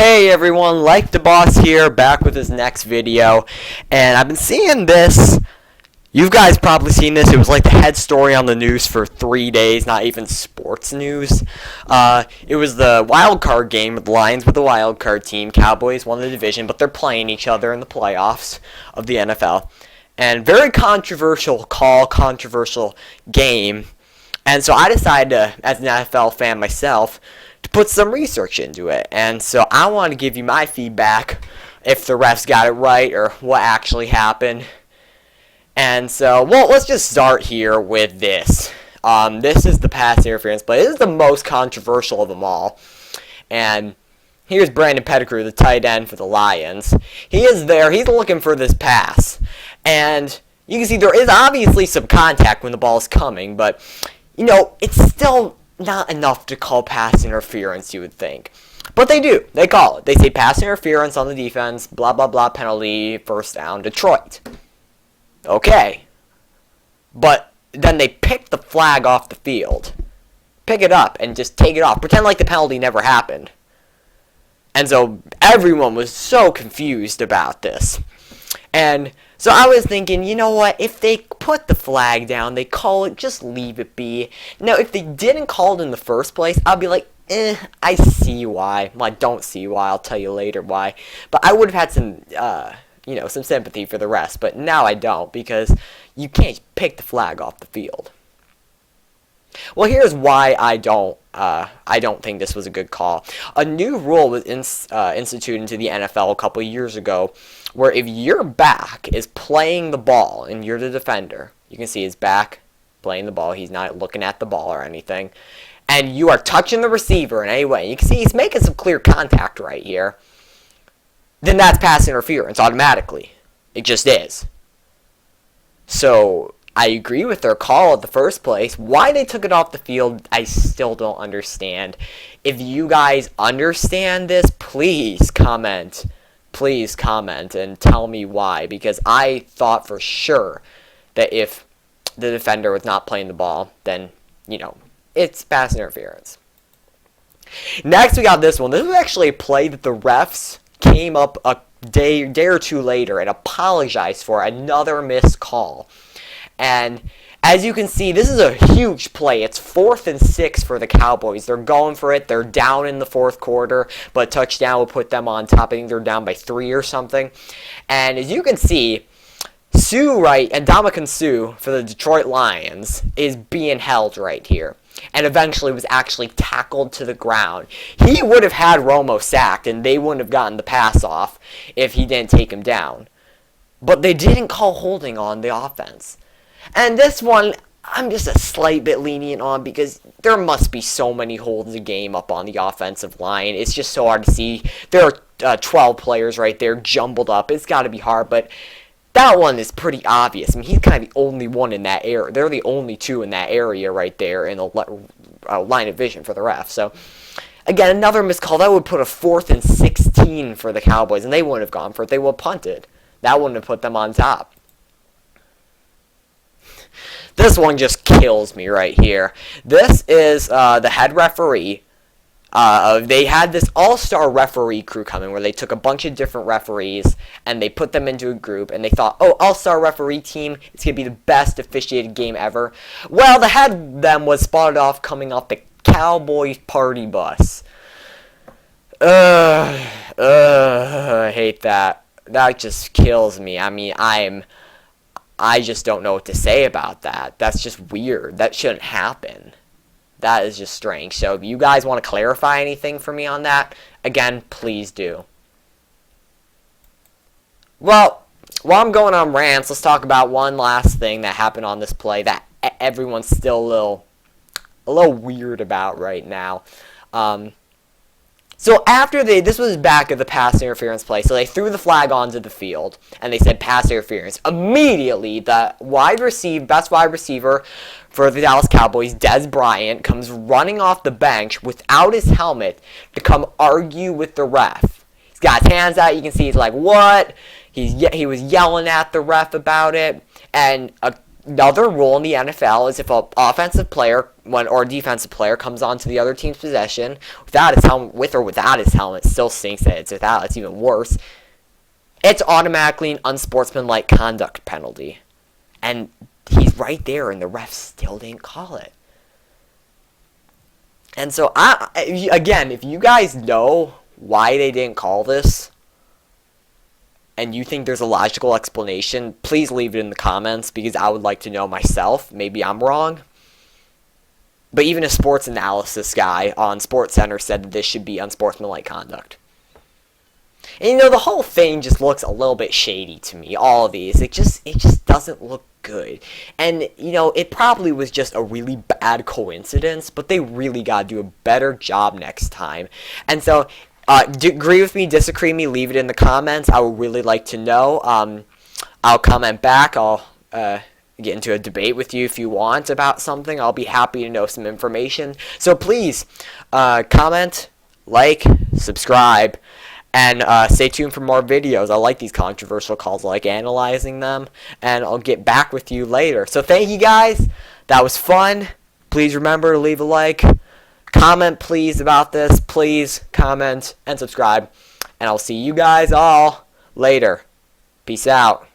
Hey everyone, Like the Boss here, back with his next video, and I've been seeing this. You guys probably seen this. It was like the head story on the news for 3 days, not even sports news. It was the wild card game with the Lions with the wild card team. Cowboys won the division, but they're playing each other in the playoffs of the NFL. And very controversial call, controversial game. And so I decided to, as an NFL fan myself, to put some research into it. And so I want to give you my feedback if the refs got it right or what actually happened. And so, well, let's just start here with this. This is the pass interference play. This is the most controversial of them all. And here's Brandon Pettigrew, the tight end for the Lions. He is there. He's looking for this pass. And you can see there is obviously some contact when the ball is coming, but, you know, it's still not enough to call pass interference, you would think. But they do. They call it. They say pass interference on the defense, blah, blah, blah, penalty, first down, Detroit. Okay. But then they pick the flag off the field. Pick it up and just take it off. Pretend like the penalty never happened. And so everyone was so confused about this. And so I was thinking, you know what, if they put the flag down, they call it, just leave it be. Now, if they didn't call it in the first place, I'd be like, I see why. Well, I don't see why. I'll tell you later why. But I would have had some, some sympathy for the rest. But now I don't, because you can't pick the flag off the field. Well, here's why I don't think this was a good call. A new rule was instituted into the NFL a couple years ago, where if your back is playing the ball and you're the defender, you can see his back playing the ball. He's not looking at the ball or anything, and you are touching the receiver in any way. You can see he's making some clear contact right here. Then that's pass interference automatically. It just is. So I agree with their call at the first place. Why they took it off the field, I still don't understand. If you guys understand this, please comment. Please comment and tell me why. Because I thought for sure that if the defender was not playing the ball, then, it's pass interference. Next, we got this one. This was actually a play that the refs came up a day or two later and apologized for another missed call. And as you can see, this is a huge play. It's 4th and 6 for the Cowboys. They're going for it. They're down in the fourth quarter, but touchdown will put them on top. I think they're down by 3 or something. And as you can see, Ndamukong Suh for the Detroit Lions is being held right here. And eventually was actually tackled to the ground. He would have had Romo sacked, and they wouldn't have gotten the pass off if he didn't take him down. But they didn't call holding on the offense. And this one, I'm just a slight bit lenient on because there must be so many holds a game up on the offensive line. It's just so hard to see. There are 12 players right there jumbled up. It's got to be hard, but that one is pretty obvious. I mean, he's kind of the only one in that area. They're the only two in that area right there in the line of vision for the ref. So, again, another missed call. That would put a 4th and 16 for the Cowboys, and they wouldn't have gone for it. They would have punted. That wouldn't have put them on top. This one just kills me right here. This is the head referee. They had this all-star referee crew coming where they took a bunch of different referees and they put them into a group and they thought, oh, all-star referee team, it's going to be the best officiated game ever. Well, the head of them was spotted off coming off the Cowboys party bus. I hate that. That just kills me. I mean, I just don't know what to say about that. That's just weird. That shouldn't happen. That is just strange. So if you guys want to clarify anything for me on that, again, please do. Well, while I'm going on rants, let's talk about one last thing that happened on this play that everyone's still a little weird about right now. So after this was back at the pass interference play, so they threw the flag onto the field, and they said pass interference. Immediately, the best wide receiver for the Dallas Cowboys, Dez Bryant, comes running off the bench without his helmet to come argue with the ref. He's got his hands out. You can see he's like, what? He was yelling at the ref about it, and Another rule in the NFL is if an offensive player or defensive player comes onto the other team's possession without his helmet, with or without his helmet, still stinks that it's without. It's even worse. It's automatically an unsportsmanlike conduct penalty, and he's right there, and the refs still didn't call it. And so, again, if you guys know why they didn't call this, and you think there's a logical explanation, please leave it in the comments, because I would like to know myself. Maybe I'm wrong. But even a sports analysis guy on SportsCenter said that this should be unsportsmanlike conduct. And the whole thing just looks a little bit shady to me. All of these, it just doesn't look good. And it probably was just a really bad coincidence, but they really gotta do a better job next time. And so, agree with me, disagree with me, leave it in the comments. I would really like to know. I'll comment back. I'll get into a debate with you if you want about something. I'll be happy to know some information. So please, comment, like, subscribe, and stay tuned for more videos. I like these controversial calls. I like analyzing them, and I'll get back with you later. So thank you guys. That was fun. Please remember to leave a like. Comment, please, about this. Please comment and subscribe. And I'll see you guys all later. Peace out.